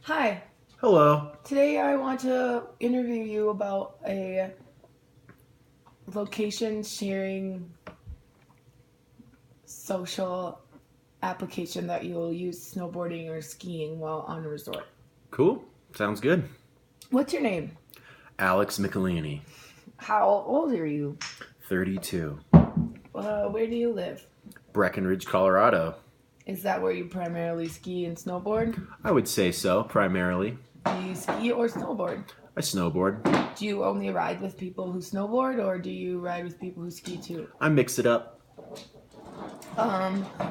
Hi, Hello. today I want to interview you about a location sharing social application that you'll use snowboarding or skiing while on a resort. Cool. Sounds good. What's your name? Alex Michelini, How old are you? 32. Where do you live? Breckenridge, Colorado. Is that where you primarily ski and snowboard? I would say so, primarily. Do you ski or snowboard? I snowboard. Do you only ride with people who snowboard or do you ride with people who ski too? I mix it up.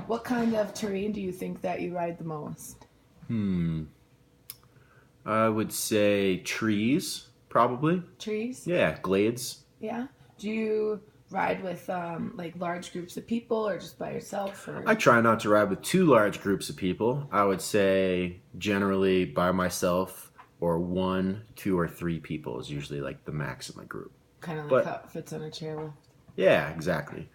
What kind of terrain do you think that you ride the most? I would say trees, probably. Trees? Yeah, glades. Yeah. Do you ride with like large groups of people or just by yourself? Or I try not to ride with too large groups of people. I would say generally by myself or 1, 2, or 3 people is usually like the max of my group. kind of like But how it fits on a chairlift? yeah, exactly.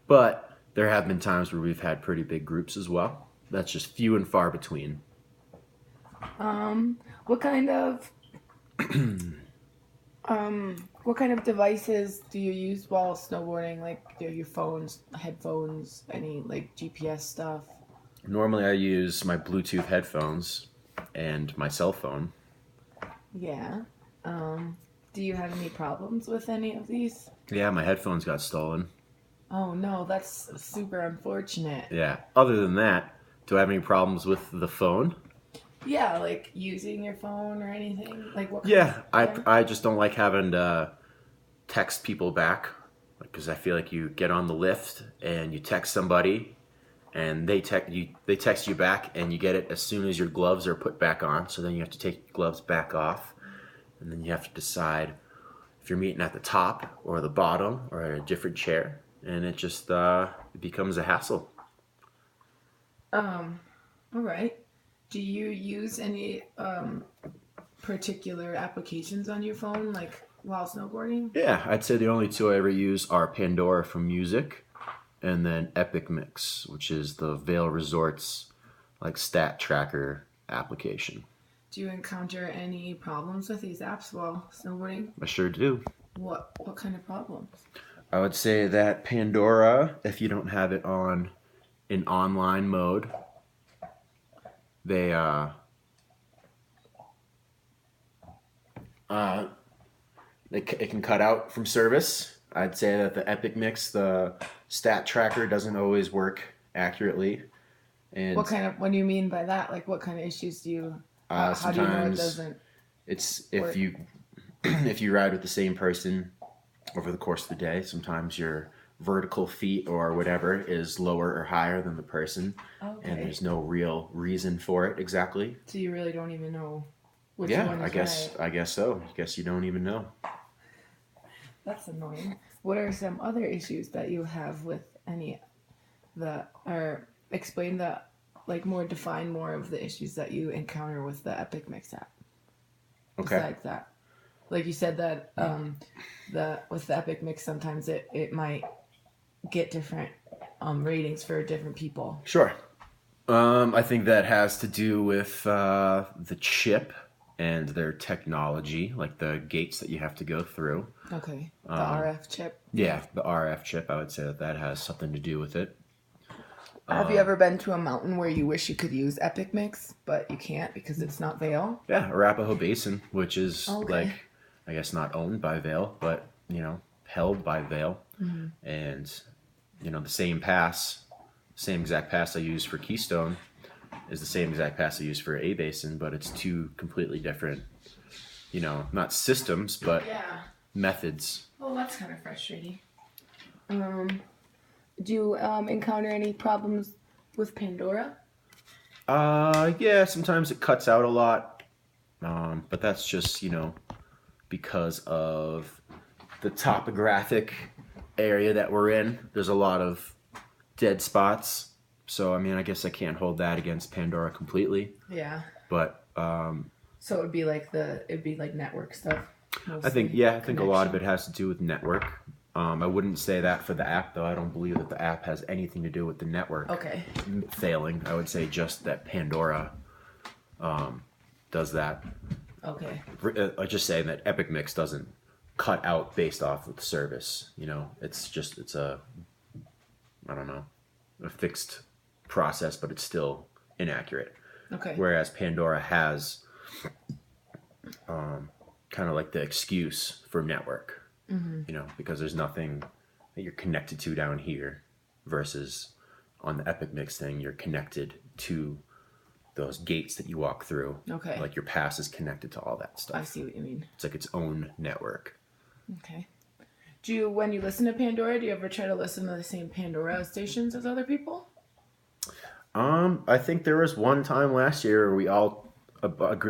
But there have been times where we've had pretty big groups as well. That's just few and far between. What kind of what kind of devices do you use while snowboarding? Like your phones, headphones, any like GPS stuff? Normally I use my Bluetooth headphones and my cell phone. Yeah. Do you have any problems with any of these? Yeah, my headphones got stolen. Oh no, that's super unfortunate. Yeah. Other than that, do I have any problems with the phone? Yeah, like using your phone or anything. Like what? Yeah, I just don't like having to text people back because I feel like you get on the lift and you text somebody and they text you back and you get it as soon as your gloves are put back on. So then you have to take your gloves back off and then you have to decide if you're meeting at the top or the bottom or at a different chair, and it just it becomes a hassle. All right. Do you use any particular applications on your phone, like while snowboarding? Yeah, I'd say the only 2 I ever use are Pandora for music and then Epic Mix, which is the Vail Resorts like stat tracker application. Do you encounter any problems with these apps while snowboarding? I sure do. What kind of problems? I would say that Pandora, if you don't have it on in online mode, they it can cut out from service. I'd say that the Epic Mix, the stat tracker, doesn't always work accurately. And What do you mean by that? Like what kind of issues do you how do you know it sometimes doesn't it's work? if you if you ride with the same person over the course of the day, sometimes your vertical feet or whatever is lower or higher than the person, and Okay. there's no real reason for it exactly. So you really don't even know which Yeah, one is right. I guess so. I guess you don't even know. That's annoying. What are some other issues that you have with any or explain define more of the issues that you encounter with the Epic Mix app? Okay. Besides that, like you said that with the Epic Mix sometimes it might get different ratings for different people. Sure. I think that has to do with the chip and their technology, like the gates that you have to go through. Okay, the RF chip. Yeah, the RF chip, I would say that has something to do with it. Have you ever been to a mountain where you wish you could use Epic Mix, but you can't because it's not Vail? Yeah, Arapahoe Basin, which is Okay. like, I guess not owned by Vail, but, held by Vail. And, the same pass, same exact pass I use for Keystone is the same exact pass I use for A Basin, but it's 2 completely different, not systems, but Yeah. methods. Oh, that's kind of frustrating. Do you encounter any problems with Pandora? Yeah, sometimes it cuts out a lot, but that's just, because of the topographic area that we're in. There's a lot of dead spots, so I guess I can't hold that against Pandora completely. Yeah. But So it'd be like network stuff. I think a lot of it has to do with network. I wouldn't say that for the app, though. I don't believe that the app has anything to do with the network Okay. failing. I would say just that Pandora does that. Okay. I just saying that Epic Mix doesn't cut out based off of the service. You know, it's a, I don't know, a fixed process, but it's still inaccurate. Okay. Whereas Pandora has kind of like the excuse for network, you know, because there's nothing that you're connected to down here versus on the Epic Mix thing, you're connected to those gates that you walk through. Okay. Like your pass is connected to all that stuff. I see what you mean. It's like its own network. Okay. Do you, when you listen to Pandora, do you ever try to listen to the same Pandora stations as other people? I think there was one time last year where we all,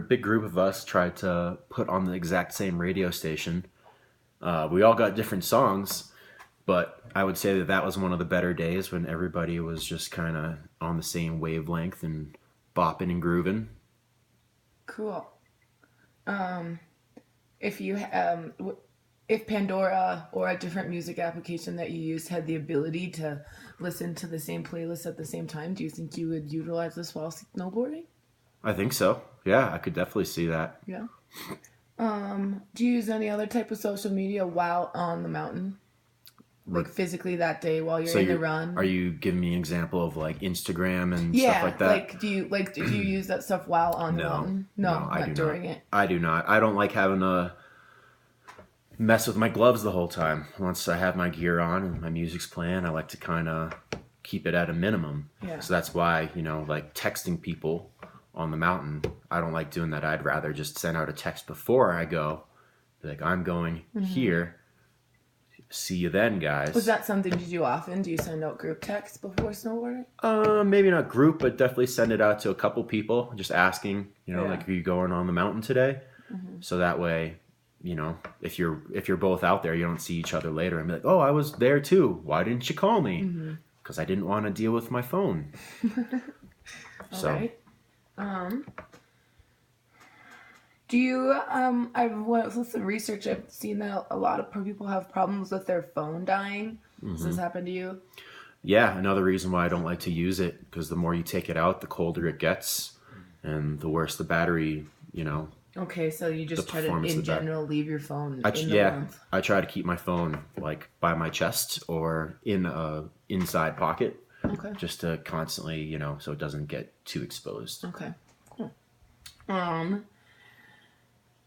big group of us, tried to put on the exact same radio station. We all got different songs, but I would say that that was one of the better days when everybody was just kind of on the same wavelength and bopping and grooving. Cool. If Pandora or a different music application that you used had the ability to listen to the same playlist at the same time, do you think you would utilize this while snowboarding? I think so. Yeah, I could definitely see that. Yeah. Do you use any other type of social media while on the mountain? Like physically that day while you're in the run? Are you giving me an example of like Instagram and yeah, stuff like that? do you use that stuff while on the mountain? No, I not do during not. it. I do not. I don't like having to mess with my gloves the whole time. Once I have my gear on and my music's playing, I like to kind of keep it at a minimum. Yeah. So that's why, you know, like texting people on the mountain, I don't like doing that. I'd rather just send out a text before I go. Be like, I'm going here. See you then, guys. Was that something you do often? Do you send out group texts before snowboarding? Maybe not group, but definitely send it out to a couple people, just asking, you know, like, are you going on the mountain today? So that way, you know, if you're both out there, you don't see each other later and be like, oh, I was there too. Why didn't you call me? Because I didn't want to deal with my phone. All right. Do you, I've with some research, I've seen that a lot of people have problems with their phone dying. Does this happen to you? Yeah, another reason why I don't like to use it, because the more you take it out, the colder it gets, and the worse the battery, you know. Okay, so you just try to, in general, leave your phone in the warmth. I try to keep my phone, like, by my chest or in a inside pocket. Okay. Just to constantly, you know, so it doesn't get too exposed. Okay. Cool.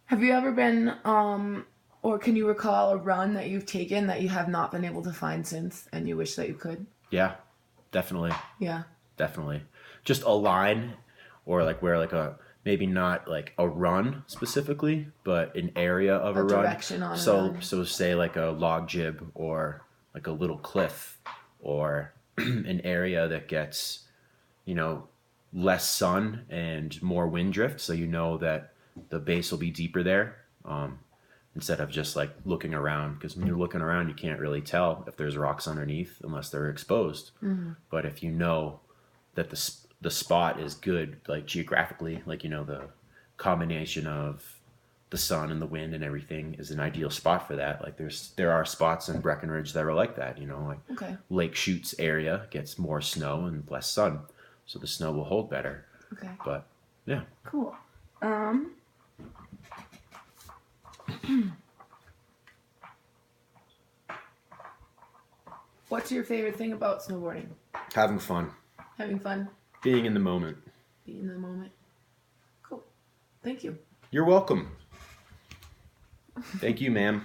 Have you ever been, or can you recall a run that you've taken that you have not been able to find since and you wish that you could? Yeah, definitely. Yeah. Definitely. Just a line or like where like a, maybe not like a run specifically, but an area of a run. Direction on So say like a log jib or like a little cliff or an area that gets, you know, less sun and more wind drift. So you know that the base will be deeper there, instead of just like looking around, because when you're looking around you can't really tell if there's rocks underneath unless they're exposed. But if you know that the spot is good, like geographically, like, you know, the combination of the sun and the wind and everything is an ideal spot for that. Like there are spots in Breckenridge that are like that, you know, like Lake Chutes area gets more snow and less sun, so the snow will hold better. Okay. But yeah. Cool. What's your favorite thing about snowboarding? Having fun. Having fun? Being in the moment. Being in the moment. Cool. Thank you. You're welcome. Thank you, ma'am.